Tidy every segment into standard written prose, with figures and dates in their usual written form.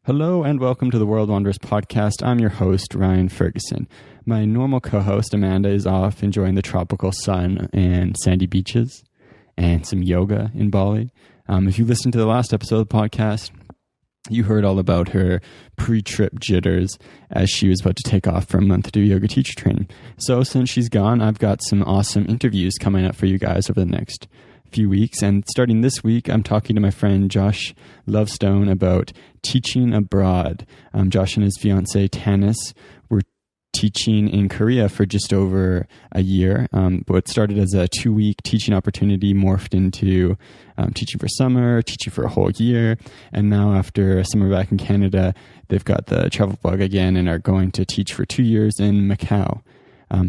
Hello and welcome to the World Wanderers podcast. I'm your host, Ryan Ferguson. My normal co-host, Amanda, is off enjoying the tropical sun and sandy beaches and some yoga in Bali. If you listened to the last episode of the podcast, you heard all about her pre-trip jitters as she was about to take off for a month to do yoga teacher training. So since she's gone, I've got some awesome interviews coming up for you guys over the next few weeks. And starting this week, I'm talking to my friend Josh Lovestone about teaching abroad. Josh and his fiance Tannis were teaching in Korea for just over a year. What started as a 2-week teaching opportunity morphed into teaching for summer, teaching for a whole year. And now after a summer back in Canada, they've got the travel bug again and are going to teach for 2 years in Macau.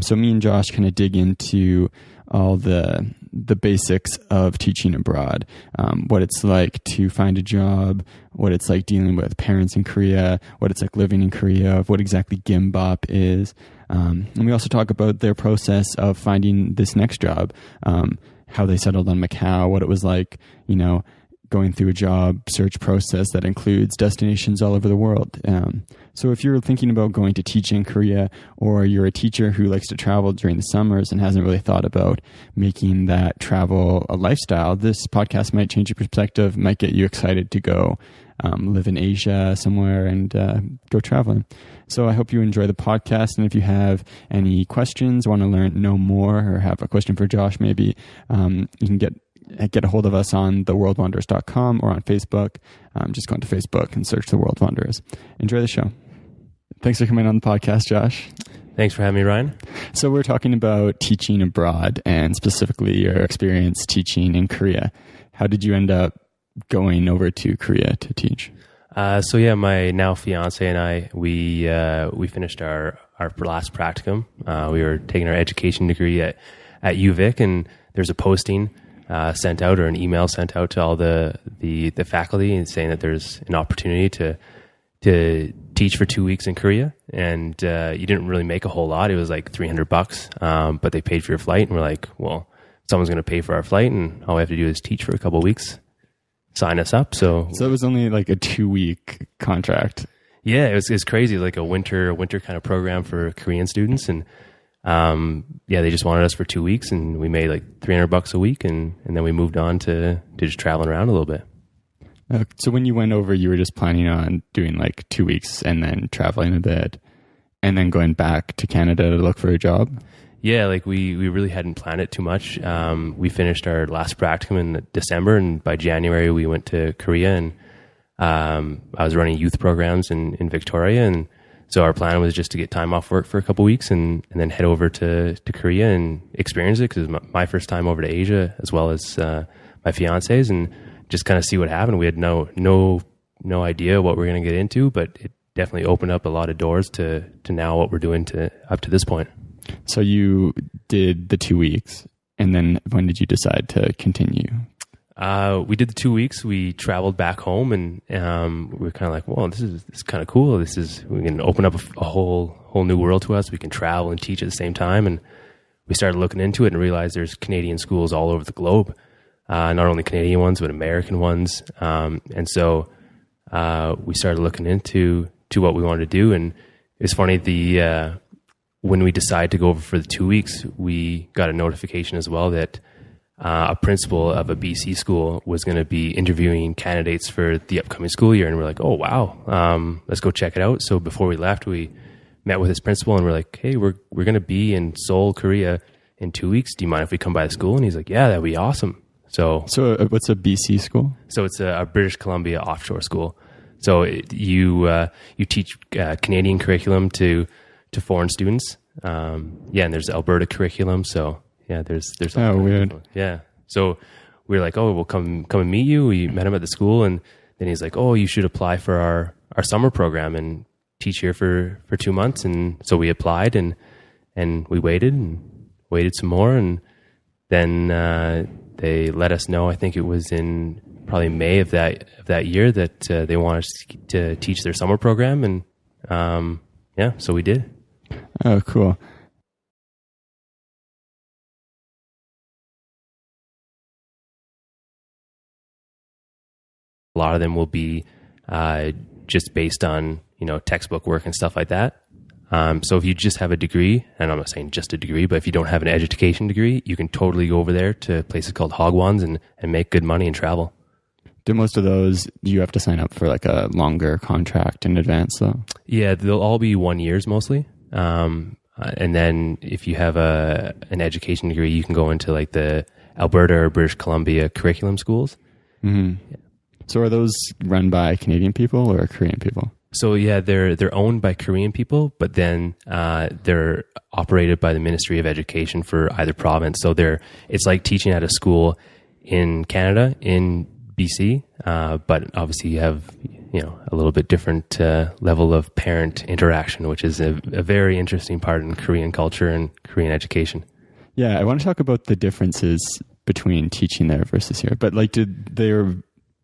So me and Josh kind of dig into all the basics of teaching abroad, what it's like to find a job, what it's like dealing with parents in Korea, what it's like living in Korea, what exactly gimbap is. And we also talk about their process of finding this next job, how they settled on Macau, what it was like, going through a job search process that includes destinations all over the world. So if you're thinking about going to teach in Korea, or you're a teacher who likes to travel during the summers and hasn't really thought about making that travel a lifestyle, this podcast might change your perspective, might get you excited to go live in Asia somewhere and go traveling. So I hope you enjoy the podcast. And if you have any questions, want to know more, or have a question for Josh, maybe you can get a hold of us on theworldwanderers.com or on Facebook. Just go into Facebook and search The World Wanderers. Enjoy the show. Thanks for coming on the podcast, Josh. Thanks for having me, Ryan. So we're talking about teaching abroad and specifically your experience teaching in Korea. How did you end up going over to Korea to teach? My now fiance and I, we finished our last practicum. We were taking our education degree at UVic, and there's a posting sent out, or an email sent out to all the faculty, and saying that there's an opportunity to teach for 2 weeks in Korea. And you didn't really make a whole lot. It was like $300, but they paid for your flight, and we're like, well, someone's going to pay for our flight, and all we have to do is teach for a couple of weeks. Sign us up. So it was only like a 2-week contract. Yeah, it was crazy. Like a winter kind of program for Korean students. And they just wanted us for 2 weeks, and we made like $300 a week. And then we moved on to just traveling around a little bit. So when you went over, you were just planning on doing like 2 weeks and then traveling a bit and then going back to Canada to look for a job? Yeah, like we really hadn't planned it too much. We finished our last practicum in December, and by January we went to Korea, and I was running youth programs in Victoria, and so our plan was just to get time off work for a couple of weeks and then head over to Korea and experience it, because it was my first time over to Asia, as well as my fiance's, and just kind of see what happened. We had no idea what we were going to get into, but it definitely opened up a lot of doors to now what we're doing up to this point. So you did the 2 weeks, and then when did you decide to continue? We did the 2 weeks. We traveled back home, and we were kind of like, "Well, this is kind of cool. We can open up a whole new world to us. We can travel and teach at the same time." And we started looking into it and realized there's Canadian schools all over the globe, not only Canadian ones but American ones. And so we started looking into what we wanted to do. And it's funny, when we decided to go over for the 2 weeks, we got a notification as well that a principal of a BC school was going to be interviewing candidates for the upcoming school year. And we're like, oh, wow, let's go check it out. So before we left, we met with his principal, and we're like, hey, we're going to be in Seoul, Korea in 2 weeks. Do you mind if we come by the school? And he's like, yeah, that'd be awesome. So what's a BC school? So it's a British Columbia offshore school. So you teach Canadian curriculum to foreign students. And there's Alberta curriculum. So there's oh, weird. Yeah. So we were like, oh, we'll come and meet you. We met him at the school, and then he's like, oh, you should apply for our summer program and teach here for 2 months. And so we applied, and we waited some more, and then they let us know. I think it was in probably May of that year that they wanted us to teach their summer program, and so we did. Oh, cool. A lot of them will be just based on, textbook work and stuff like that. So if you just have a degree, and I'm not saying just a degree, but if you don't have an education degree, you can totally go over there to places called hogwans and make good money and travel. Do most of those, you have to sign up for like a longer contract in advance though? Yeah, they'll all be 1 years mostly. And then if you have an education degree, you can go into like the Alberta or British Columbia curriculum schools. Mm-hmm. Yeah. So are those run by Canadian people or Korean people? So yeah, they're owned by Korean people, but then they're operated by the Ministry of Education for either province. So it's like teaching at a school in Canada, in BC, but obviously you have a little bit different level of parent interaction, which is a very interesting part in Korean culture and Korean education. Yeah, I want to talk about the differences between teaching there versus here. But like,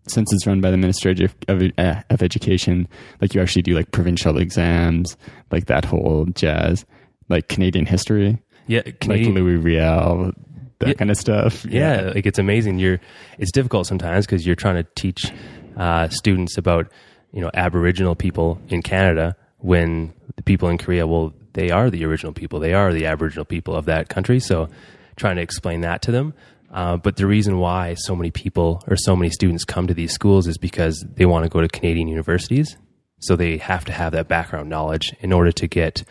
since it's run by the Ministry of Education, like you actually do like provincial exams, like that whole jazz, like Canadian history, like Louis Riel, that kind of stuff. Yeah, like it's amazing. It's difficult sometimes because you're trying to teach students about Aboriginal people in Canada when the people in Korea, well, they are the original people. They are the Aboriginal people of that country. So trying to explain that to them. But the reason why so many people or so many students come to these schools is because they want to go to Canadian universities. So they have to have that background knowledge in order to get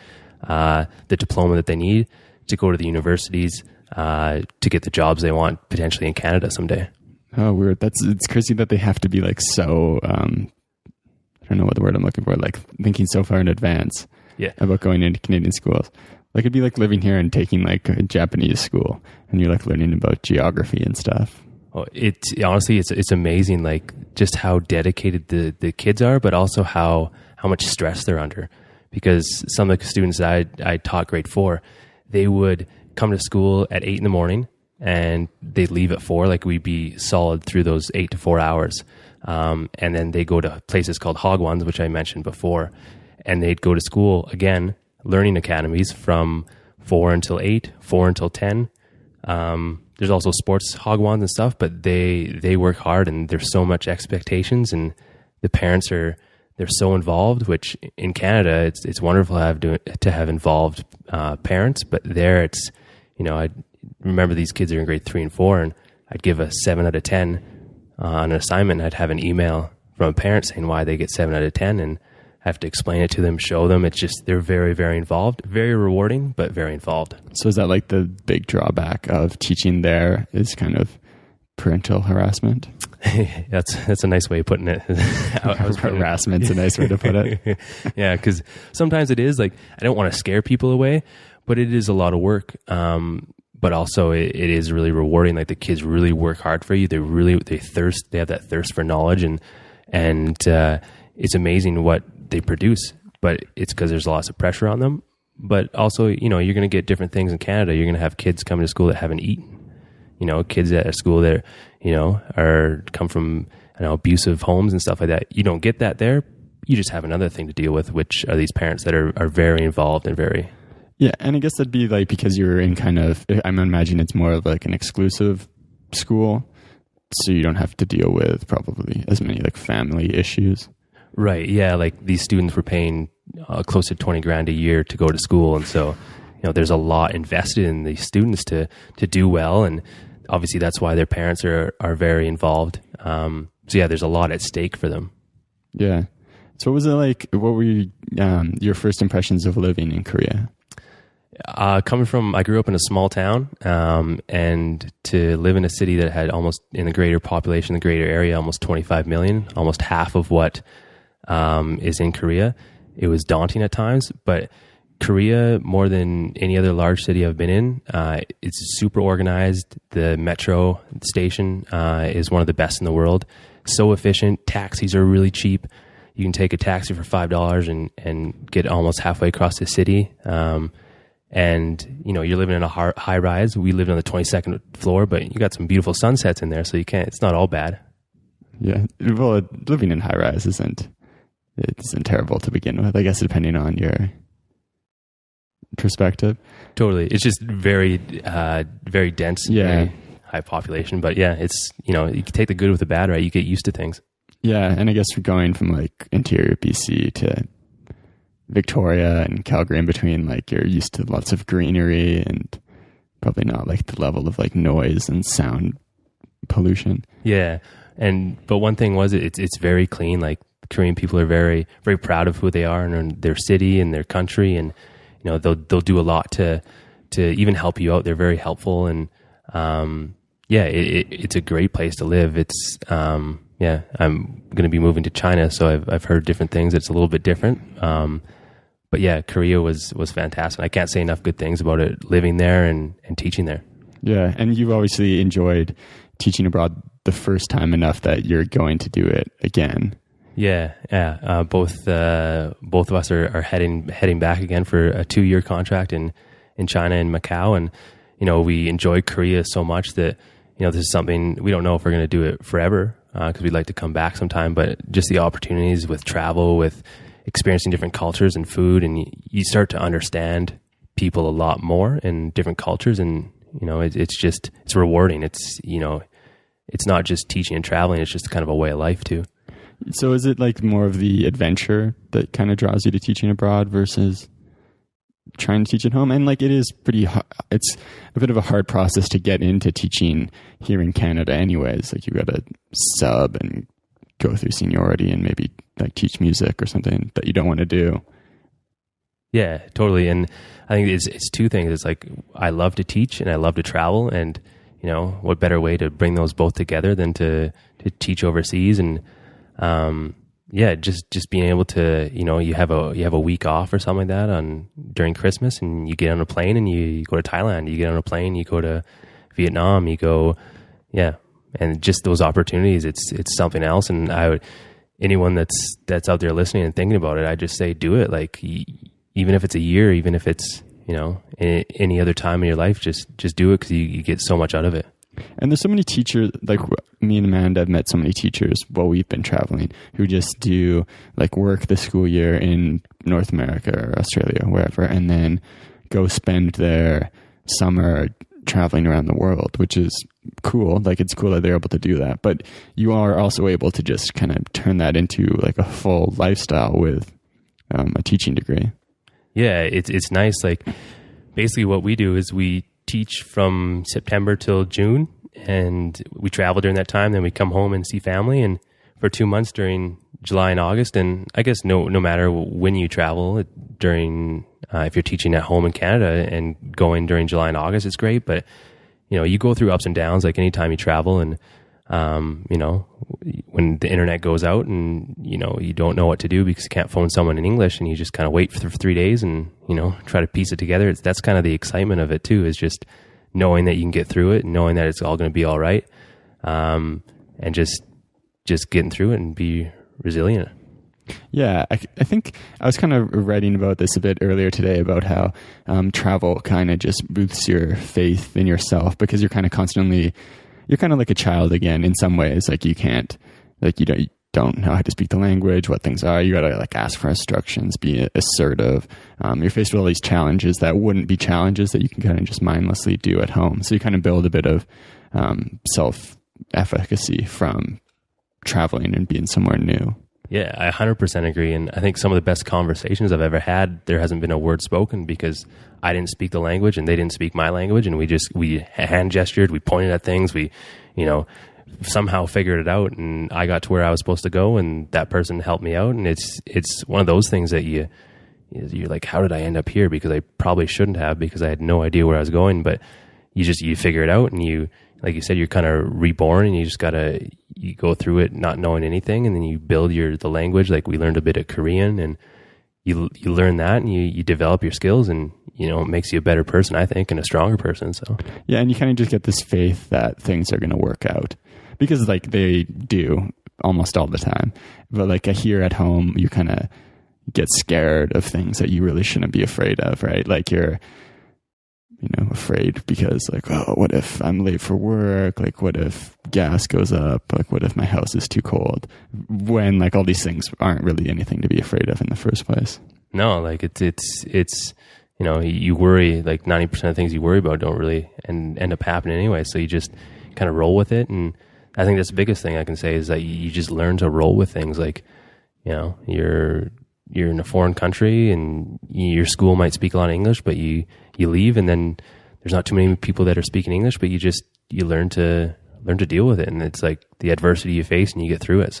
the diploma that they need to go to the universities to get the jobs they want potentially in Canada someday. Oh, weird. It's crazy that they have to be like so, I don't know what the word I'm looking for, like thinking so far in advance about going into Canadian schools. Like it'd be like living here and taking like a Japanese school and you're like learning about geography and stuff. Oh, honestly, it's amazing, like just how dedicated the kids are, but also how much stress they're under. Because some of the students that I taught grade 4, they would come to school at 8 a.m. and they'd leave at 4. Like we'd be solid through those 8 to 4 hours. And then they go to places called hogwans, which I mentioned before, and they'd go to school again, learning academies from 4 until 8, 4 until 10. There's also sports hogwans and stuff, but they work hard and there's so much expectations and the parents they're so involved, which in Canada, it's wonderful to have involved parents, but there it's, I remember these kids are in grade 3 and 4 and I'd give a 7 out of 10 on an assignment. I'd have an email from a parent saying why they get 7 out of 10 and I have to explain it to them, show them. It's just, they're very, very involved, very rewarding, but very involved. So is that like the big drawback of teaching there is kind of parental harassment? That's a nice way of putting it. Harassment's a nice way to put it. Yeah, because sometimes it is like, I don't want to scare people away, but it is a lot of work. But also it is really rewarding. Like the kids really work hard for you. They have that thirst for knowledge and it's amazing what they produce, but it's because there's lots of pressure on them. But also, you're going to get different things in Canada. You're going to have kids coming to school that haven't eaten, kids at a school that, come from, abusive homes and stuff like that. You don't get that there. You just have another thing to deal with, which are these parents that are very involved and very... Yeah, and I guess that'd be like because you're in kind of, I'm imagining it's more of like an exclusive school, so you don't have to deal with probably as many like family issues. Right, yeah, like these students were paying close to $20,000 a year to go to school, and so, there's a lot invested in these students to do well, and obviously that's why their parents are very involved. So yeah, there's a lot at stake for them. Yeah. So what was it like, what were your first impressions of living in Korea? I grew up in a small town, and to live in a city that had almost, in the greater population, the greater area, almost 25 million, almost half of what is in Korea, it was daunting at times. But Korea, more than any other large city I've been in, it's super organized. The metro station is one of the best in the world. So efficient. Taxis are really cheap. You can take a taxi for $5 and get almost halfway across the city. And you're living in a high rise. We lived on the 22nd floor, but you got some beautiful sunsets in there, so it's not all bad. Yeah, well, living in high rise isn't terrible to begin with, I guess, depending on your perspective. Totally, it's just very, very dense, very high population. But yeah, it's you can take the good with the bad, right? You get used to things. Yeah, and I guess we're going from like interior BC to Victoria and Calgary in between, like you're used to lots of greenery and probably not like the level of like noise and sound pollution. Yeah. But one thing was it's very clean. Like Korean people are very, very proud of who they are and their city and their country. And, you know, they'll do a lot to even help you out. They're very helpful. And, it's a great place to live. It's, I'm going to be moving to China. So I've heard different things. It's a little bit different. But yeah, Korea was fantastic. I can't say enough good things about it, living there and teaching there. Yeah. And you've obviously enjoyed teaching abroad the first time enough that you're going to do it again. Yeah. Both of us are heading back again for a 2-year contract in China and Macau. And, you know, we enjoy Korea so much that, you know, this is something we don't know if we're going to do it forever, because we'd like to come back sometime, but just the opportunities with travel, with experiencing different cultures and food, and you start to understand people a lot more in different cultures. And, you know, it's rewarding. It's, you know, it's not just teaching and traveling. It's just kind of a way of life too. So is it like more of the adventure that kind of draws you to teaching abroad versus trying to teach at home? And like, it is pretty hard. It's a bit of a hard process to get into teaching here in Canada anyways. Like you got to sub and go through seniority and maybe like teach music or something that you don't want to do. Yeah, totally. And I think it's two things. It's like, I love to teach and I love to travel, and, you know, what better way to bring those both together than to teach overseas. And, just being able to, you know, you have a week off or something like that during Christmas, and you get on a plane and you go to Thailand, you get on a plane, you go to Vietnam, you go, and just those opportunities, it's something else. And anyone that's out there listening and thinking about it, I just say, do it. Like, even if it's a year, even if it's, you know, any other time in your life, just do it, because you get so much out of it. And there's so many teachers, like me and Amanda have met so many teachers while we've been traveling who just do like work the school year in North America or Australia or wherever, and then go spend their summer traveling around the world, which is cool. Like, it's cool that they're able to do that, but you are also able to just kind of turn that into like a full lifestyle with a teaching degree. Yeah, it's nice. Like, basically what we do is we teach from September till June, and we travel during that time. Then we come home and see family, and for 2 months during July and August. And I guess no matter when you travel during, if you're teaching at home in Canada and going during July and August, it's great. But, you know, you go through ups and downs like anytime you travel. And, you know, when the internet goes out and, you know, you don't know what to do because you can't phone someone in English, and you just kind of wait for 3 days and, you know, try to piece it together. That's kind of the excitement of it too, is just knowing that you can get through it and knowing that it's all going to be all right. And just getting through it and be resilient. Yeah, I think I was kind of writing about this a bit earlier today about how travel kind of just boosts your faith in yourself, because you're kind of constantly, you're kind of like a child again in some ways. Like, you can't, like, you don't know how to speak the language, what things are. You got to like ask for instructions, be assertive. You're faced with all these challenges that wouldn't be challenges that you can kind of just mindlessly do at home. So you kind of build a bit of self-efficacy from traveling and being somewhere new. Yeah, I 100% agree. And I think some of the best conversations I've ever had, there hasn't been a word spoken because I didn't speak the language and they didn't speak my language. And we hand gestured, we pointed at things, we, you know, somehow figured it out, and I got to where I was supposed to go, and that person helped me out. And it's one of those things that you're like, how did I end up here? Because I probably shouldn't have, because I had no idea where I was going, but you figure it out, and you, like you said, you're kind of reborn, and you just you go through it not knowing anything, and then you build the language. Like, we learned a bit of Korean, and you learn that, and you develop your skills, and, you know, it makes you a better person, I think, and a stronger person. So yeah, and you kind of just get this faith that things are going to work out, because like they do almost all the time. But like here at home, you kind of get scared of things that you really shouldn't be afraid of, right? Like, you're, you know, afraid because like, oh, what if I'm late for work? Like, what if gas goes up? Like, what if my house is too cold? When like all these things aren't really anything to be afraid of in the first place. No, like it's you know, you worry, like 90% of things you worry about don't really end up happening anyway. So you just kind of roll with it, and I think that's the biggest thing I can say is that you just learn to roll with things. Like, you know, you're in a foreign country and your school might speak a lot of English, but you leave and then there's not too many people that are speaking English, but you learn to deal with it. And it's like the adversity you face and you get through it.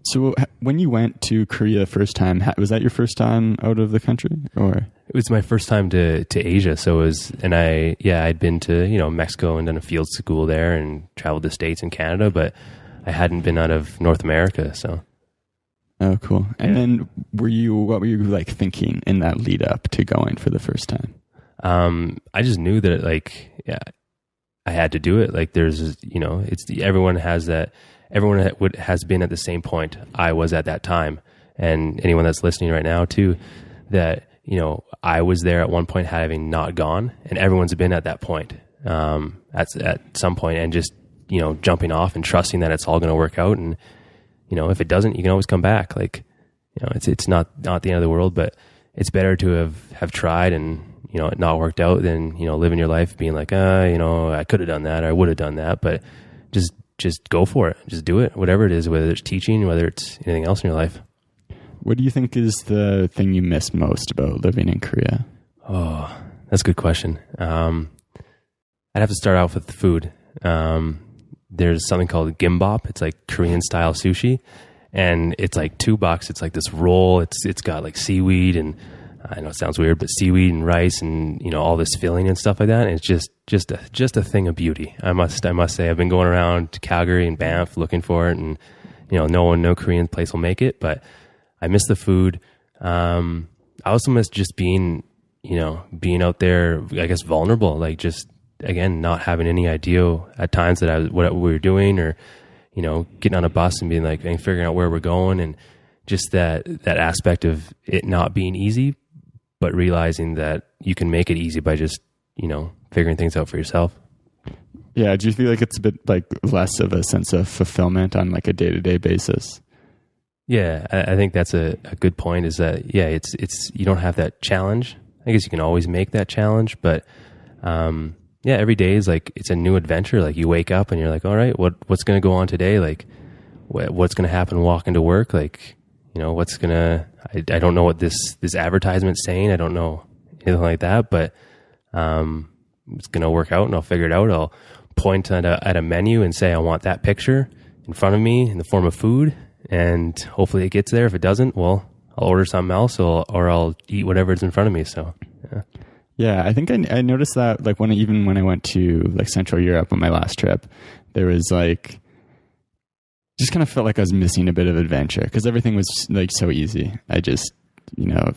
So when you went to Korea the first time, was that your first time out of the country, or? It was my first time to Asia. So I'd been to, you know, Mexico and done a field school there and traveled the States and Canada, but I hadn't been out of North America. So. Oh, cool. And then what were you like thinking in that lead up to going for the first time? I just knew that I had to do it. Like there's, you know, everyone has been at the same point I was at that time. And anyone that's listening right now too, that, you know, I was there at one point having not gone, and everyone's been at that point, at some point, and just, you know, jumping off and trusting that it's all going to work out. And, you know, if it doesn't, you can always come back. Like, you know, it's not the end of the world, but it's better to have tried and, you know, it not worked out than, you know, living your life being like, you know, I could have done that or I would have done that, but just go for it. Just do it. Whatever it is, whether it's teaching, whether it's anything else in your life. What do you think is the thing you miss most about living in Korea? Oh, that's a good question. I'd have to start off with the food. There's something called gimbap. It's like Korean style sushi, and it's like $2. It's like this roll. It's got like seaweed, and I know it sounds weird, but seaweed and rice and, you know, all this filling and stuff like that. And it's just a thing of beauty. I must say, I've been going around to Calgary and Banff looking for it, and, you know, no Korean place will make it, but I miss the food. I also miss just being out there, I guess, vulnerable, like just, again, not having any idea at times what we were doing, or, you know, getting on a bus and being like, and figuring out where we're going, and just that aspect of it not being easy, but realizing that you can make it easy by just, you know, figuring things out for yourself. Yeah. Do you feel like it's a bit like less of a sense of fulfillment on like a day-to-day basis? Yeah, I think that's a good point, is that, yeah, it's you don't have that challenge. I guess you can always make that challenge, but yeah, every day is like, it's a new adventure. Like you wake up and you're like, all right, what's going to go on today? Like what's going to happen walking to work? Like, you know, I don't know what this advertisement's saying. I don't know anything like that, but it's going to work out and I'll figure it out. I'll point at a menu and say, I want that picture in front of me in the form of food, and hopefully it gets there. If it doesn't, well, I'll order something else, or I'll eat whatever is in front of me. So, yeah. Yeah, I think I noticed that, like, when I went to like Central Europe on my last trip, there was like, just kind of felt like I was missing a bit of adventure because everything was like so easy. I just, you know,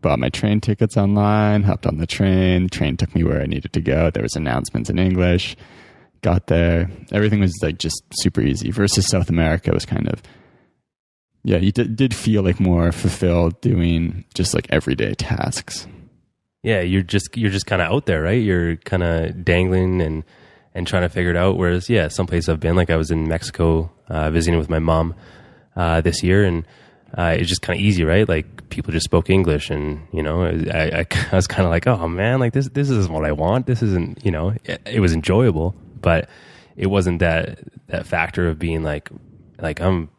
bought my train tickets online, hopped on the train took me where I needed to go. There was announcements in English, got there. Everything was like just super easy, versus South America was kind of, yeah, you did feel like more fulfilled doing just like everyday tasks. Yeah, you're just kind of out there, right? You're kind of dangling and trying to figure it out. Whereas, yeah, some places I've been, like I was in Mexico visiting with my mom this year, and it's just kind of easy, right? Like people just spoke English, and, you know, I was kind of like, oh man, like this isn't what I want. This isn't, you know, it was enjoyable, but it wasn't that factor of being like I'm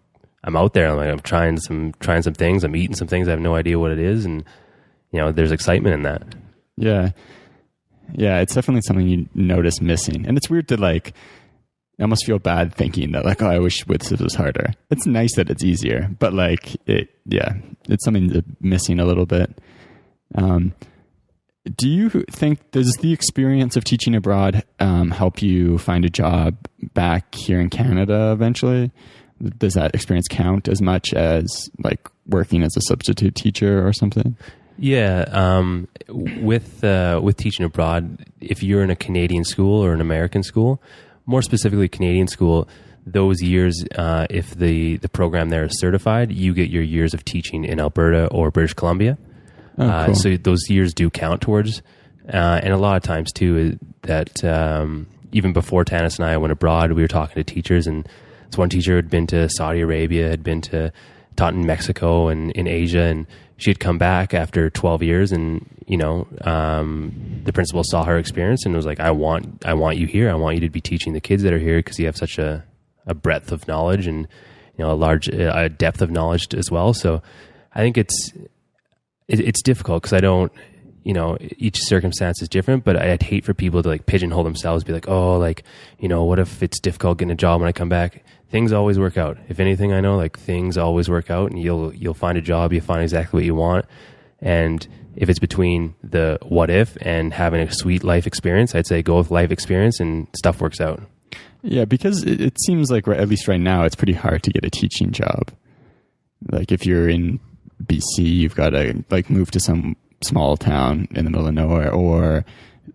out there. I'm trying some things. I'm eating some things. I have no idea what it is, and, you know, there's excitement in that. Yeah. Yeah, it's definitely something you notice missing. And it's weird to like, I almost feel bad thinking that like, oh, I wish this was harder. It's nice that it's easier, but like it's something that's missing a little bit. Do you think, does the experience of teaching abroad help you find a job back here in Canada eventually? Does that experience count as much as like working as a substitute teacher or something? Yeah, with teaching abroad, if you're in a Canadian school or an American school, more specifically Canadian school, those years, if the program there is certified, you get your years of teaching in Alberta or British Columbia. Oh, cool. So those years do count towards, and a lot of times too, that even before Tannis and I went abroad, we were talking to teachers, and this one teacher had been to Saudi Arabia, had been taught in Mexico and in Asia, and she had come back after 12 years, and, you know, the principal saw her experience and was like, I want you here. I want you to be teaching the kids that are here, because you have such a a breadth of knowledge and, a large a depth of knowledge as well. So I think it's difficult because I don't, each circumstance is different, but I'd hate for people to like pigeonhole themselves, be like, oh, like, what if it's difficult getting a job when I come back? Things always work out. If anything, I know like things always work out, and you'll find a job, you find exactly what you want. And if it's between the what if and having a sweet life experience, I'd say go with life experience and stuff works out. Yeah, because it seems like, at least right now, it's pretty hard to get a teaching job. Like if you're in BC, you've got to like move to some small town in the middle of nowhere, or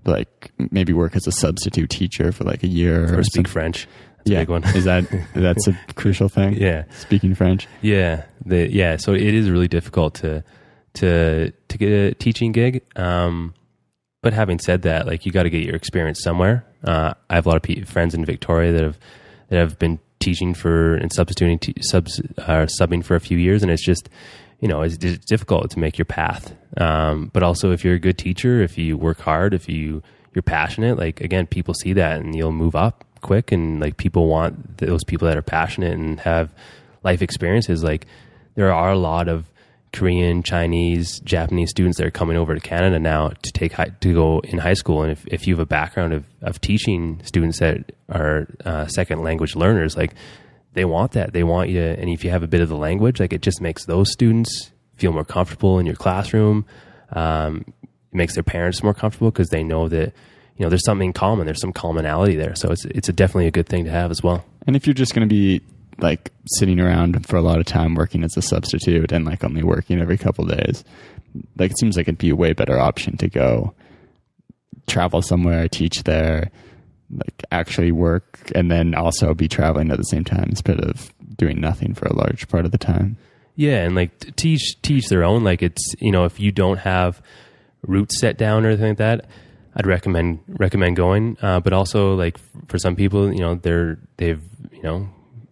like maybe work as a substitute teacher for like a year, or speak French. That's a big one. That's a crucial thing? Yeah, speaking French. Yeah, so it is really difficult to get a teaching gig. But having said that, like you got to get your experience somewhere. I have a lot of friends in Victoria that have been teaching and substituting subbing for a few years, and it's just it's difficult to make your path. But also, if you're a good teacher, if you work hard, if you're passionate, like again, people see that and you'll move up quick. And like people want those people that are passionate and have life experiences. Like there are a lot of Korean, Chinese, Japanese students that are coming over to Canada now to go in high school. And if you have a background of teaching students that are second language learners, like they want that. They want you to, and if you have a bit of the language, like it just makes those students feel more comfortable in your classroom. It makes their parents more comfortable because they know that, there's something common, there's some commonality there. So it's definitely a good thing to have as well. And if you're just going to be like sitting around for a lot of time working as a substitute and like only working every couple of days, like it seems like it'd be a way better option to go travel somewhere, teach there, like actually work, and then also be traveling at the same time instead of doing nothing for a large part of the time. Yeah, and like teach their own. Like it's if you don't have roots set down or anything like that, I'd recommend going. But also like for some people, they've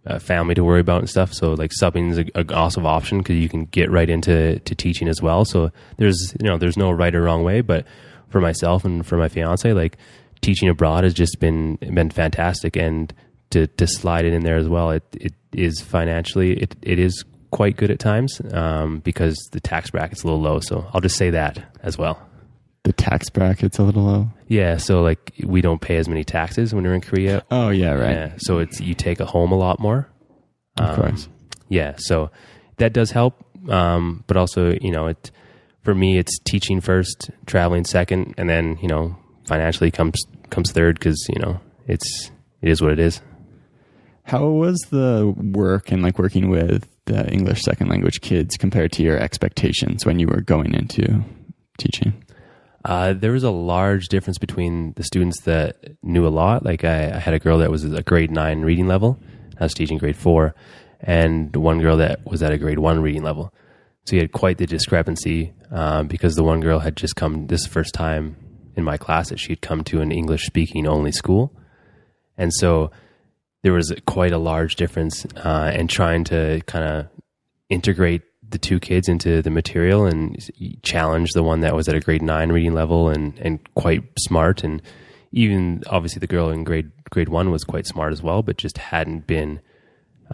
a family to worry about and stuff. So like subbing is an awesome option because you can get right into teaching as well. So there's no right or wrong way. But for myself and for my fiance, like teaching abroad has just been fantastic. And to slide it in there as well, it is financially, it is quite good at times because the tax bracket's a little low. So I'll just say that as well. The tax bracket's a little low? Yeah, so like we don't pay as many taxes when we're in Korea. Oh, yeah, right. Yeah, so you take a home a lot more. Of course. Yeah, so that does help. But also, for me, it's teaching first, traveling second, and then, financially comes third because, it is what it is. How was the work and like working with the English second language kids compared to your expectations when you were going into teaching? There was a large difference between the students that knew a lot. Like I had a girl that was a grade 9 reading level. I was teaching grade 4, and one girl that was at a grade 1 reading level. So you had quite the discrepancy because the one girl had just come this first time in my class that she'd come to an English speaking only school. And so there was quite a large difference in trying to kind of integrate the two kids into the material and challenge the one that was at a grade 9 reading level and quite smart. And even obviously the girl in grade 1 was quite smart as well, but just hadn't been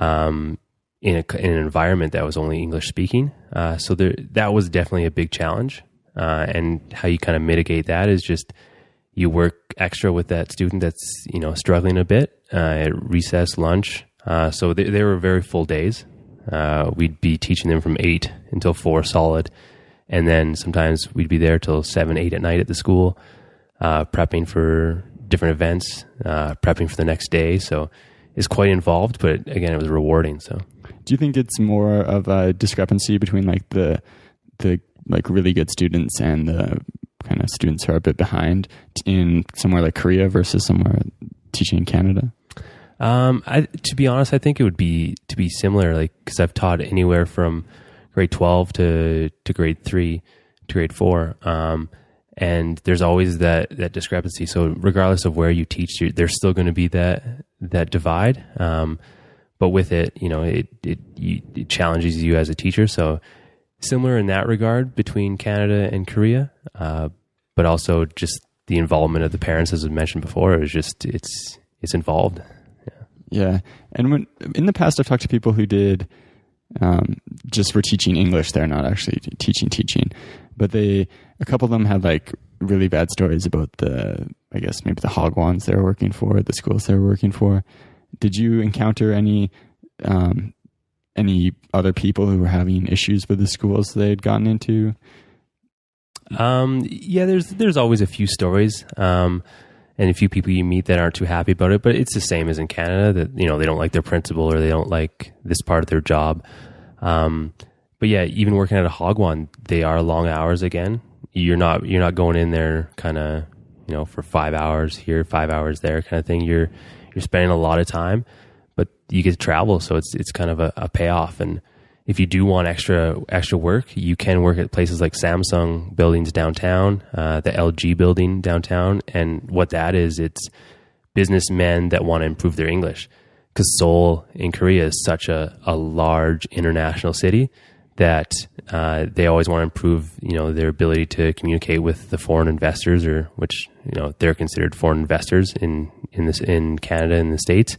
in an environment that was only English speaking. So that was definitely a big challenge. And how you kind of mitigate that is just you work extra with that student that's, struggling a bit at recess, lunch. So they were very full days. We'd be teaching them from 8 until 4 solid. And then sometimes we'd be there till 7, 8 at night at the school, prepping for different events, prepping for the next day. So it's quite involved, but again, it was rewarding. So do you think it's more of a discrepancy between like the like really good students and the kind of students who are a bit behind in somewhere like Korea versus somewhere teaching in Canada? To be honest, I think it would be similar, like, cause I've taught anywhere from grade 12 to grade 3 to grade 4. And there's always that discrepancy. So regardless of where you teach, there's still going to be that divide. But with it, it challenges you as a teacher. So similar in that regard between Canada and Korea. But also just the involvement of the parents, as I mentioned before, is just, it's involved. Yeah. And when in the past, I've talked to people who did just for teaching English. They're not actually teaching, but a couple of them had like really bad stories about I guess maybe the hagwons they were working for, the schools they were working for. Did you encounter any other people who were having issues with the schools they had gotten into? Yeah, there's always a few stories, and a few people you meet that aren't too happy about it, but it's the same as in Canada that, they don't like their principal or they don't like this part of their job. But yeah, even working at a hagwon, they are long hours again. You're not going in there kind of, for 5 hours here, 5 hours there kind of thing. You're spending a lot of time, but you get to travel. So it's kind of a payoff. And if you do want extra work, you can work at places like Samsung buildings downtown, the LG building downtown. And what that is, it's businessmen that want to improve their English, because Seoul in Korea is such a large international city that they always want to improve, their ability to communicate with the foreign investors, or which, they're considered foreign investors in Canada and the States.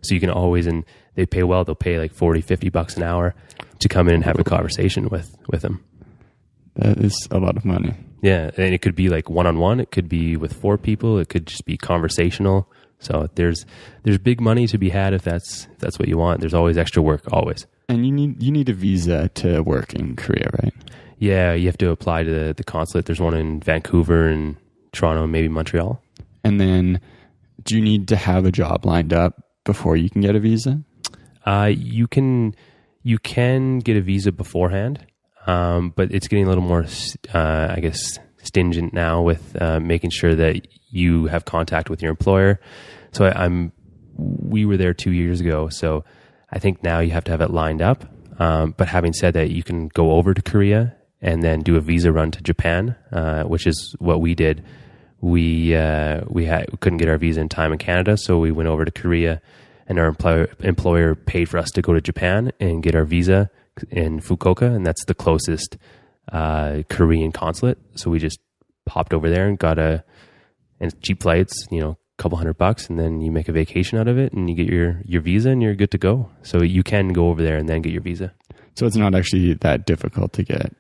So you can always, and they pay well, they'll pay like $40-$50 an hour to come in and have a conversation with them. That is a lot of money. Yeah. And it could be like one-on-one. It could be with 4 people. It could just be conversational. So there's big money to be had if that's what you want. There's always extra work, always. And you need a visa to work in Korea, right? Yeah, you have to apply to the consulate. There's one in Vancouver and Toronto and maybe Montreal. And then do you need to have a job lined up before you can get a visa? You can get a visa beforehand, but it's getting a little more, I guess, stringent now with making sure that you have contact with your employer. So we were there 2 years ago, so I think now you have to have it lined up. But having said that, you can go over to Korea and then do a visa run to Japan, which is what we did. We couldn't get our visa in time in Canada, so we went over to Korea, and our employer paid for us to go to Japan and get our visa in Fukuoka, and that's the closest Korean consulate. So we just popped over there and got and cheap flights, a couple $100, and then you make a vacation out of it, and you get your visa, and you're good to go. So you can go over there and then get your visa. So it's not actually that difficult to get.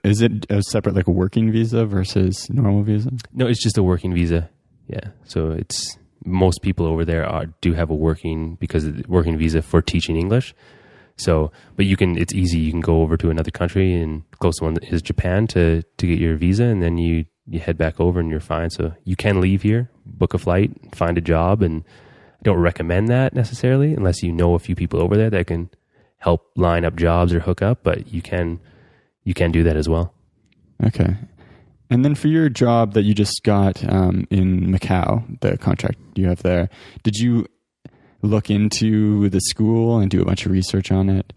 Is it a separate, like a working visa versus normal visa? No, it's just a working visa. Yeah. So it's most people over there do have a working visa for teaching English. So, but it's easy. You can go over to another country, and close one is Japan to get your visa, and then you head back over and you're fine. So you can leave here, book a flight, find a job, and I don't recommend that necessarily unless you know a few people over there that can help line up jobs or hook up, but you can do that as well. Okay. And then for your job that you just got in Macau, the contract you have there, did you look into the school and do a bunch of research on it?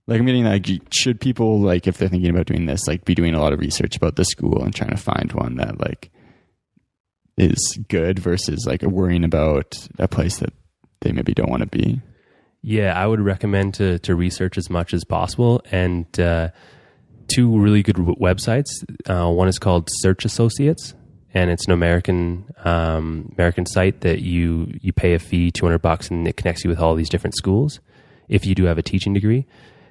Like, I'm getting like, should people, like, if they're thinking about doing this, like, be doing a lot of research about the school and trying to find one that, like, is good versus, like, worrying about a place that they maybe don't want to be? Yeah, I would recommend to research as much as possible. And 2 really good websites. One is called Search Associates, and it's an American site that you pay a fee, $200, and it connects you with all these different schools. If you do have a teaching degree,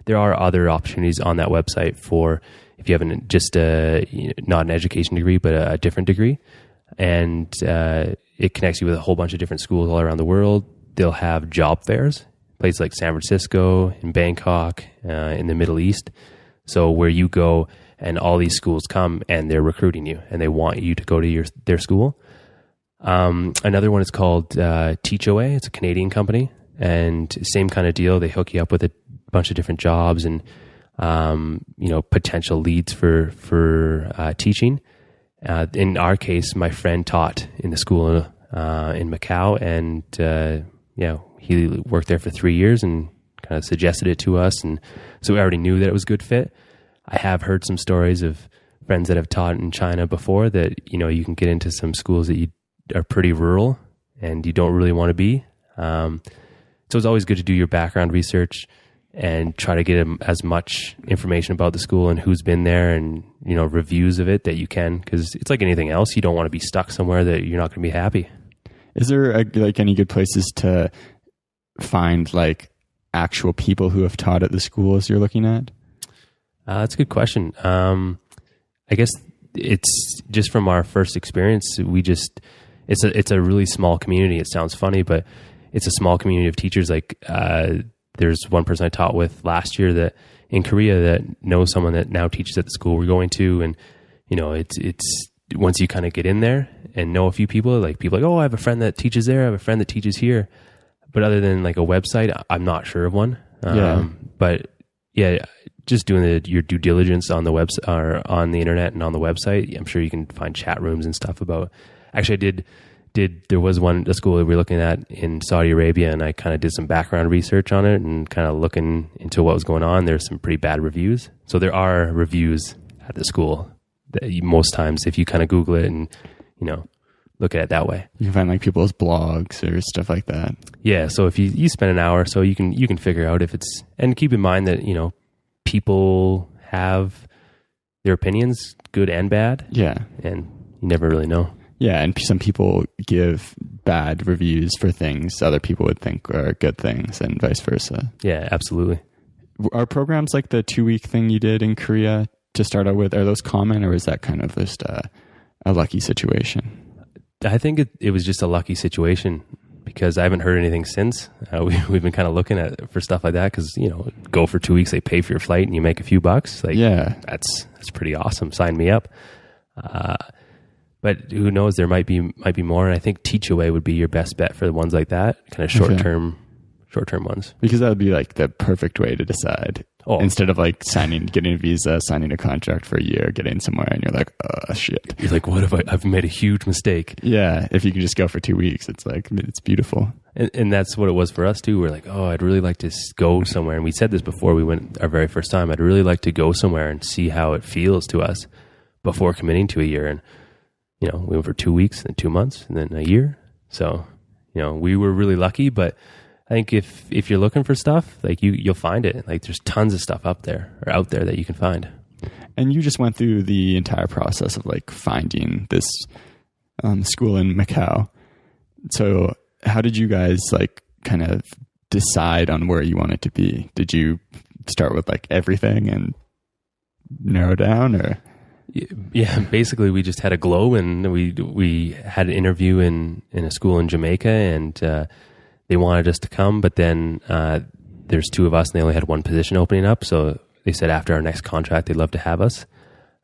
there are other opportunities on that website for if you have not an education degree, but a different degree, and it connects you with a whole bunch of different schools all around the world. They'll have job fairs, places like San Francisco, in Bangkok, in the Middle East. So where you go and all these schools come and they're recruiting you and they want you to go to their school. Another one is called Teachaway. It's a Canadian company, and same kind of deal. They hook you up with a bunch of different jobs and potential leads for teaching. In our case, my friend taught in the school in Macau, and he worked there for 3 years and kind of suggested it to us, and so we already knew that it was a good fit. I have heard some stories of friends that have taught in China before that, you can get into some schools that are pretty rural and you don't really want to be. So it's always good to do your background research and try to get as much information about the school and who's been there and, reviews of it that you can, because it's like anything else. You don't want to be stuck somewhere that you're not going to be happy. Is there any good places to find like actual people who have taught at the schools you're looking at? That's a good question. I guess it's just from our first experience. It's a really small community. It sounds funny, but it's a small community of teachers. Like there's one person I taught with last year that in Korea that knows someone that now teaches at the school we're going to, and it's once you kind of get in there and know a few people, like people like, oh, I have a friend that teaches there, I have a friend that teaches here. But other than like a website, I'm not sure of one. But yeah, just doing your due diligence on the website or on the internet and on the website, I'm sure you can find chat rooms and stuff about. Actually, I did. There was a school that we were looking at in Saudi Arabia, and I kind of did some background research on it and kind of looking into what was going on. There's some pretty bad reviews. So there are reviews at the school that most times, if you kind of Google it and look at it that way, you can find like people's blogs or stuff like that. Yeah. So if you spend an hour or so, you can figure out if it's, and keep in mind that, people have their opinions, good and bad. Yeah. And you never really know. Yeah. And some people give bad reviews for things other people would think are good things and vice versa. Yeah, absolutely. Are programs like the 2-week thing you did in Korea to start out with, are those common, or is that kind of just a lucky situation? I think it was just a lucky situation because I haven't heard anything since. We've been kind of looking for stuff like that because, go for 2 weeks, they pay for your flight and you make a few bucks. Like, yeah, that's pretty awesome. Sign me up. But who knows? There might be more. And I think Teach Away would be your best bet for the ones like that, kind of short-term ones. Because that would be like the perfect way to decide. Oh. Instead of like getting a visa, signing a contract for a year, getting somewhere, and you're like, oh shit. You're like, what if I've made a huge mistake? Yeah. If you can just go for 2 weeks, it's like, it's beautiful. And that's what it was for us too. We're like, oh, I'd really like to go somewhere. And we said this before we went our very first time. I'd really like to go somewhere and see how it feels to us before committing to a year. And, we went for 2 weeks, then 2 months, and then a year. So, we were really lucky, but I think if you're looking for stuff, like you'll find it. Like there's tons of stuff out there that you can find. And you just went through the entire process of like finding this school in Macau. So how did you guys like kind of decide on where you wanted to be? Did you start with like everything and narrow down, or? Yeah, basically we just had a glow, and we had an interview in a school in Jamaica, and they wanted us to come, but then there's two of us and they only had one position opening up. So they said after our next contract, they'd love to have us.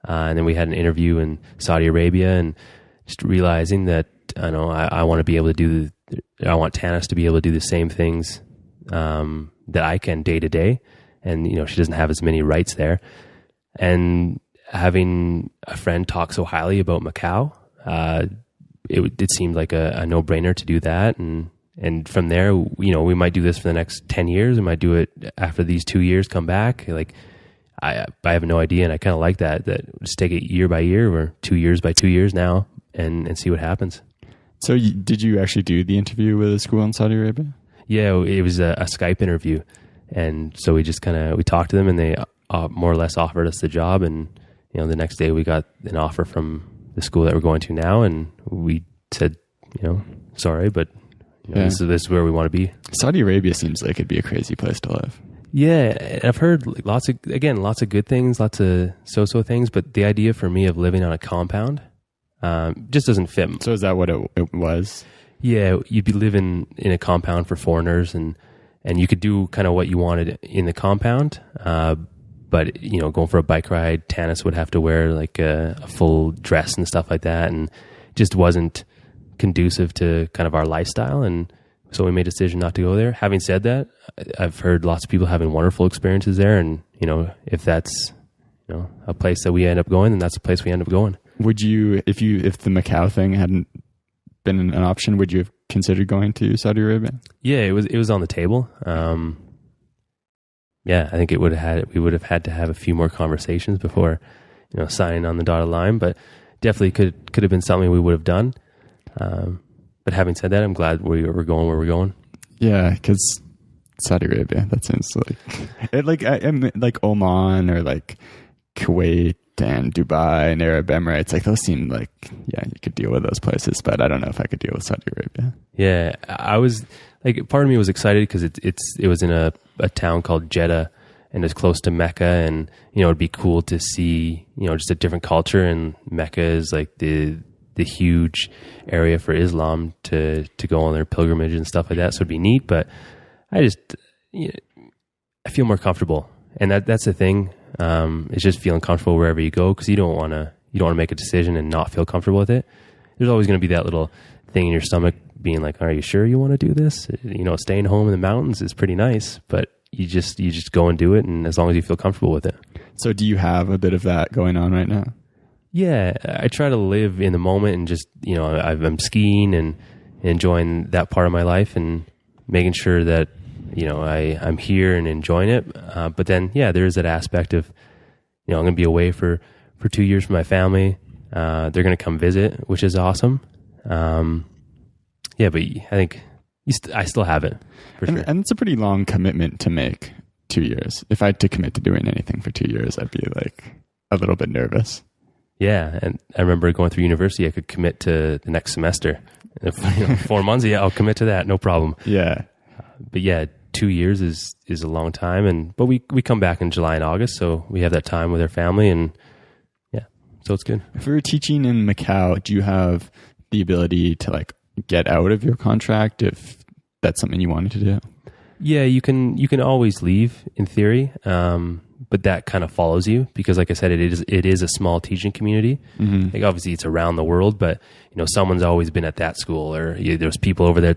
And then we had an interview in Saudi Arabia, and just realizing that, I want to be able to I want Tannis to be able to do the same things that I can day to day. And, she doesn't have as many rights there. And having a friend talk so highly about Macau, it seemed like a no-brainer to do that. And from there, we might do this for the next 10 years. We might do it after these 2 years, come back. Like, I have no idea. And I kind of like that just take it year by year or 2 years by 2 years now and see what happens. So did you actually do the interview with a school in Saudi Arabia? Yeah, it was a Skype interview. And so we just we talked to them, and they more or less offered us the job. And, the next day we got an offer from the school that we're going to now. And we said, sorry, but this is where we want to be. Saudi Arabia seems like it'd be a crazy place to live. Yeah, I've heard lots of good things, lots of so-so things, but the idea for me of living on a compound just doesn't fit. So is that what it was? Yeah, you'd be living in a compound for foreigners, and you could do kind of what you wanted in the compound, but going for a bike ride, Tannis would have to wear like a full dress and stuff like that, and just wasn't conducive to kind of our lifestyle. And so we made a decision not to go there. Having said that, I've heard lots of people having wonderful experiences there, and if that's a place that we end up going, then that's a place we end up going. Would you, if the Macau thing hadn't been an option, would you have considered going to Saudi Arabia? Yeah, it was on the table. I think we would have had to have a few more conversations before signing on the dotted line, but definitely could have been something we would have done. But having said that, I'm glad we're going where we're going. Yeah, because Saudi Arabia, that sounds like it. Like Oman or like Kuwait, and Dubai and Arab Emirates, like those seem like, yeah, you could deal with those places, but I don't know if I could deal with Saudi Arabia. Yeah, I was like, part of me was excited because it was in a town called Jeddah, and it's close to Mecca, and it'd be cool to see just a different culture. And Mecca is like the huge area for Islam to go on their pilgrimage and stuff like that. So it'd be neat, but I just I feel more comfortable, and that's the thing. It's just feeling comfortable wherever you go, because you don't want to make a decision and not feel comfortable with it. There's always going to be that little thing in your stomach being like, "Are you sure you want to do this?" Staying home in the mountains is pretty nice, but you just go and do it, and as long as you feel comfortable with it. So do you have a bit of that going on right now? Yeah, I try to live in the moment, and just I'm skiing and enjoying that part of my life, and making sure that I'm here and enjoying it. But then, yeah, there is that aspect of I'm going to be away for 2 years from my family. They're going to come visit, which is awesome. Yeah, but I think I still have it. For sure. And it's a pretty long commitment to make, 2 years. If I had to commit to doing anything for 2 years, I'd be like a little bit nervous. Yeah, and I remember going through university, I could commit to the next semester. If, 4 months, yeah, I'll commit to that, no problem. Yeah. But yeah, 2 years is a long time, but we come back in July and August, so we have that time with our family, and yeah, so it's good. If we were teaching in Macau, do you have the ability to like get out of your contract if that's something you wanted to do? Yeah, you can always leave in theory, but that kind of follows you, because like I said, it is a small teaching community. Mm-hmm. Like obviously it's around the world, but someone's always been at that school, or there's people over there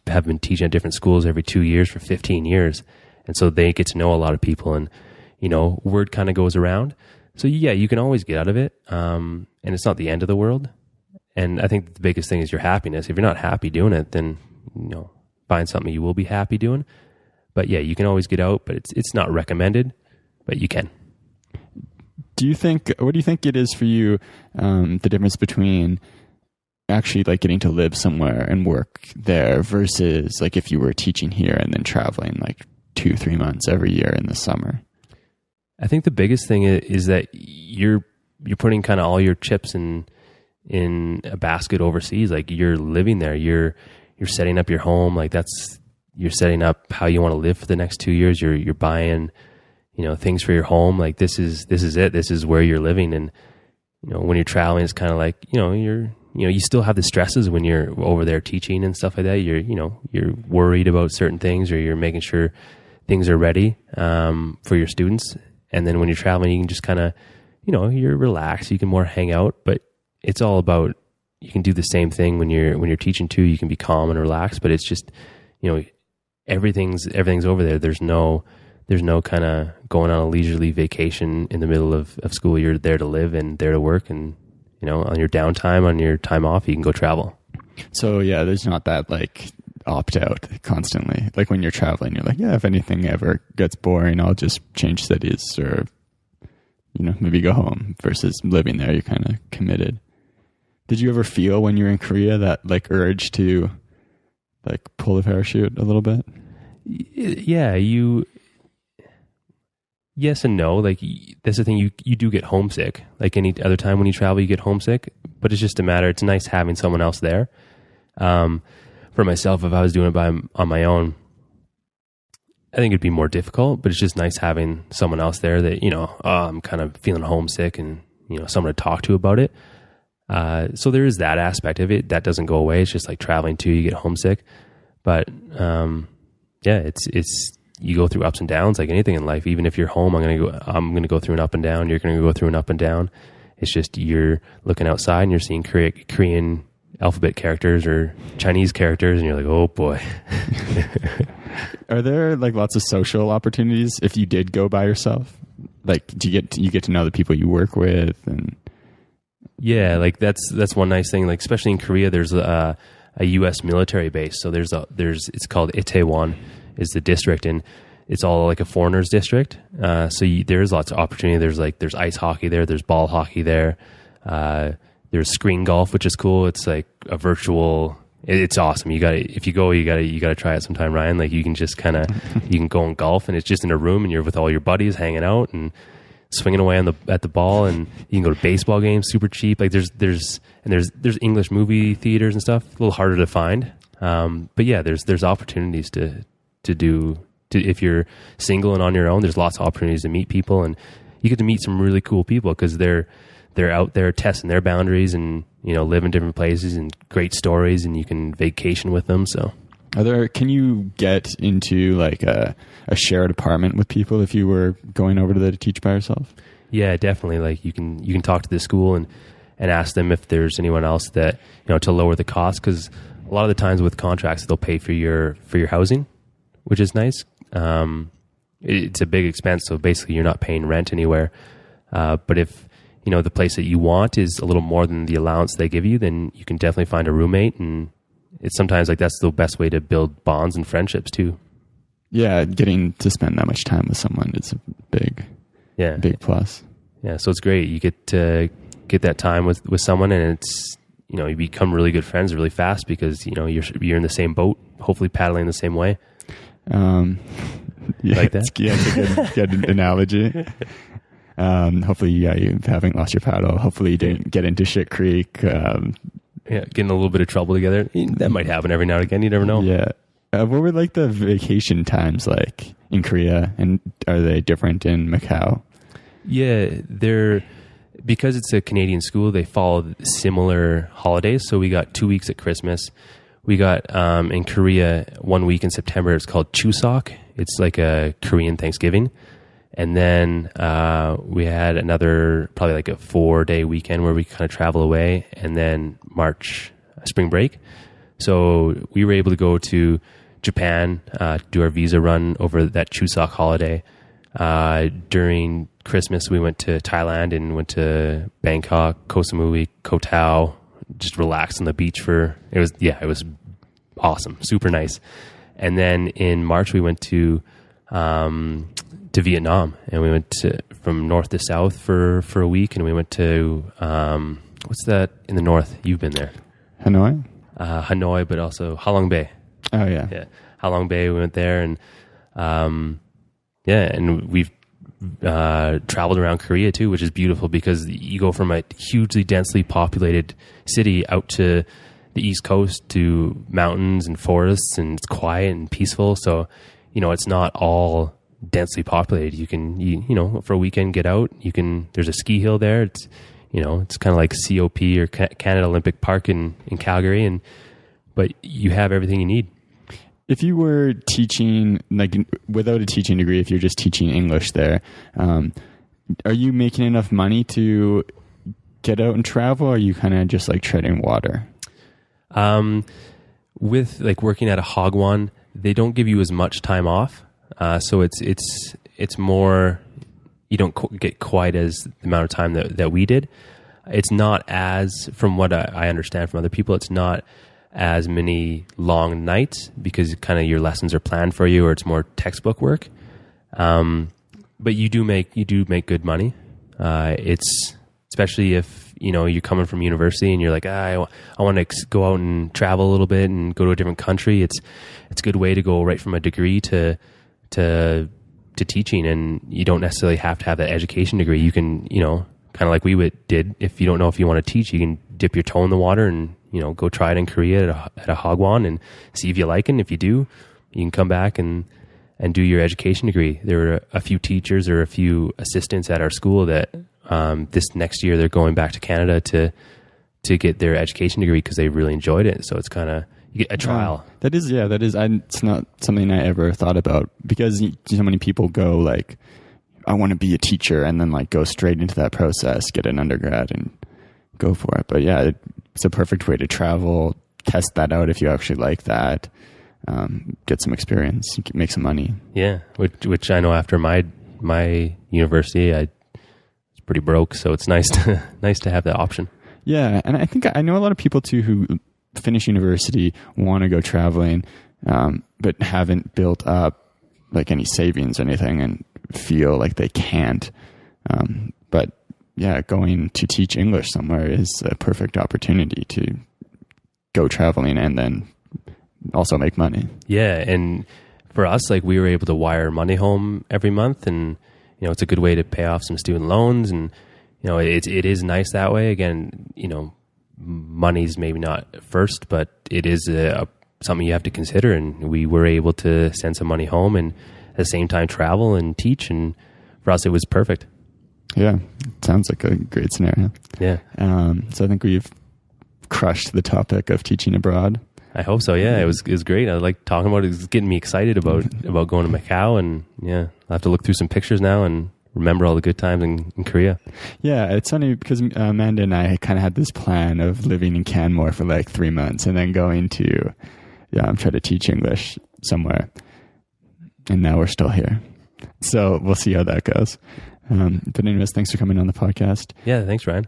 have been teaching at different schools every 2 years for 15 years, and so they get to know a lot of people, and word kind of goes around. So yeah, you can always get out of it, and it's not the end of the world. And I think the biggest thing is your happiness. If you're not happy doing it, then find something you will be happy doing. But yeah, you can always get out, but it's not recommended, but you can. What do you think it is for you, the difference between actually like getting to live somewhere and work there versus like if you were teaching here and then traveling like 2-3 months every year in the summer? I think the biggest thing is that you're putting kind of all your chips in a basket overseas. Like you're living there, you're setting up your home. Like you're setting up how you want to live for the next 2 years. You're buying, things for your home. Like this is it. This is where you're living. And, when you're traveling, it's kind of like, you still have the stresses when you're over there teaching and stuff like that. You're worried about certain things, or you're making sure things are ready, for your students. And then when you're traveling, you can just kind of, you're relaxed. You can more hang out, but it's all about, you can do the same thing when you're teaching too. You can be calm and relaxed, but it's just, everything's over there. There's no kind of going on a leisurely vacation in the middle of school. You're there to live and there to work, and on your downtime, on your time off, you can go travel. So yeah, there's not that like opt out constantly. Like when you're traveling, you're like, yeah, if anything ever gets boring, I'll just change cities, or maybe go home. Versus living there, you're kind of committed. Did you ever feel when you were in Korea that like urge to like pull the parachute a little bit? Yeah, yes and no. Like that's the thing, you do get homesick. Like any other time when you travel, you get homesick, but it's just a matter, it's nice having someone else there. For myself, if I was doing it on my own, I think it'd be more difficult, but it's just nice having someone else there that, I'm kind of feeling homesick, and, someone to talk to about it. So there is that aspect of it that doesn't go away. It's just like traveling too, you get homesick, but, yeah, it's, you go through ups and downs like anything in life. Even if you're home, I'm going to go through an up and down. You're going to go through an up and down. It's just, you're looking outside and you're seeing Korean alphabet characters or Chinese characters, and you're like, oh boy. Are there like lots of social opportunities if you did go by yourself? Like, do you get to know the people you work with? And yeah, like that's one nice thing. Like especially in Korea, there's a U.S. military base. So it's called Itaewon is the district, and it's all like a foreigners district. So there's lots of opportunity. There's ice hockey there. There's ball hockey there. There's screen golf, which is cool. It's like a virtual. It's awesome. You gotta try it sometime, Ryan. Like you can just you can go and golf, and it's just in a room, and you're with all your buddies hanging out, and swinging away at the ball, and you can go to baseball games super cheap. Like there's English movie theaters and stuff, a little harder to find. But yeah, there's opportunities to if you're single and on your own, there's lots of opportunities to meet people, and you get to meet some really cool people because they're out there testing their boundaries and, live in different places and great stories, and you can vacation with them. So can you get into like a shared apartment with people if you were going over to teach by yourself? Yeah, definitely. Like you can talk to the school and ask them if there's anyone else that, to lower the cost. Cause a lot of the times with contracts, they'll pay for your housing, which is nice. It's a big expense. So basically you're not paying rent anywhere. But if, the place that you want is a little more than the allowance they give you, then you can definitely find a roommate. And it's sometimes like that's the best way to build bonds and friendships too. Yeah. Getting to spend that much time with someone is a big plus. Yeah. So it's great. You get to get that time with someone, and it's, you become really good friends really fast because, you're in the same boat, hopefully paddling the same way. Yeah, like that? It's a good analogy. Hopefully, you haven't lost your paddle. Hopefully you didn't get into shit creek. Getting a little bit of trouble together. That might happen every now and again. You never know. Yeah. What were like the vacation times like in Korea, and are they different in Macau? Yeah, because it's a Canadian school, they follow similar holidays. So we got 2 weeks at Christmas. We got in Korea 1 week in September. It's called Chuseok. It's like a Korean Thanksgiving. And then we had another probably like a 4-day weekend where we kind of travel away, and then March spring break. So we were able to go to Japan, do our visa run over that Chuseok holiday. During Christmas, we went to Thailand and went to Bangkok, Koh Samui, Koh Tao, just relaxed on the beach it was awesome, super nice. And then in March, we went to Vietnam, and we went from north to south for a week, and we went to what's that in the north? You've been there. Hanoi, but also Halong Bay. Oh yeah. Halong Bay. We went there, and and we've traveled around Korea too, which is beautiful because you go from a hugely densely populated city out to the East Coast to mountains and forests, and it's quiet and peaceful. So, it's not all densely populated. You can, for a weekend, get out. There's a ski hill there. It's, it's kind of like COP or Canada Olympic Park in Calgary, but you have everything you need. If you were teaching, like without a teaching degree, if you're just teaching English there, are you making enough money to get out and travel, or are you kind of just like treading water? With like working at a hagwon, they don't give you as much time off. So it's more, you don't get quite as the amount of time that we did. It's not as, from what I understand from other people, it's not as many long nights because kind of your lessons are planned for you, or it's more textbook work. But you do make good money. It's especially if, you're coming from university and you're like, I want to go out and travel a little bit and go to a different country. It's a good way to go right from a degree to teaching, and you don't necessarily have to have that education degree. You can, kind of like we did. If you don't know if you want to teach, you can dip your toe in the water and, go try it in Korea at a hagwon and see if you like it. And if you do, you can come back and do your education degree. There were a few teachers or a few assistants at our school that this next year they're going back to Canada to get their education degree because they really enjoyed it. So it's kind of, you get a trial. That is. It's not something I ever thought about because so many people go like, I want to be a teacher, and then like go straight into that process, get an undergrad and go for it. But yeah, it's a perfect way to travel, test that out if you actually like that, get some experience, make some money. Yeah, which I know after my university, I was pretty broke, so it's nice to have that option. Yeah, and I think I know a lot of people too who finish university, want to go traveling, but haven't built up like any savings or anything, and feel like they can't. But yeah, going to teach English somewhere is a perfect opportunity to go traveling and then also make money. Yeah, and for us, like we were able to wire money home every month, and it's a good way to pay off some student loans, and it is nice that way. Again, money's maybe not first, but it is something you have to consider. And we were able to send some money home and at the same time travel and teach. And for us, it was perfect. Yeah. Sounds like a great scenario. Yeah. So I think we've crushed the topic of teaching abroad. I hope so. Yeah. It was great. I like talking about it. It's getting me excited about going to Macau. And yeah, I'll have to look through some pictures now and remember all the good times in Korea. Yeah, it's funny because Amanda and I kind of had this plan of living in Canmore for like 3 months and then going to, try to teach English somewhere. And now we're still here. So we'll see how that goes. But anyways, thanks for coming on the podcast. Yeah, thanks, Ryan.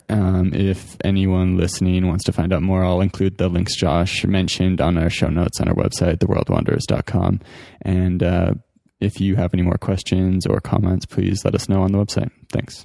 If anyone listening wants to find out more, I'll include the links Josh mentioned on our show notes on our website, theworldwanderers.com. And if you have any more questions or comments, please let us know on the website. Thanks.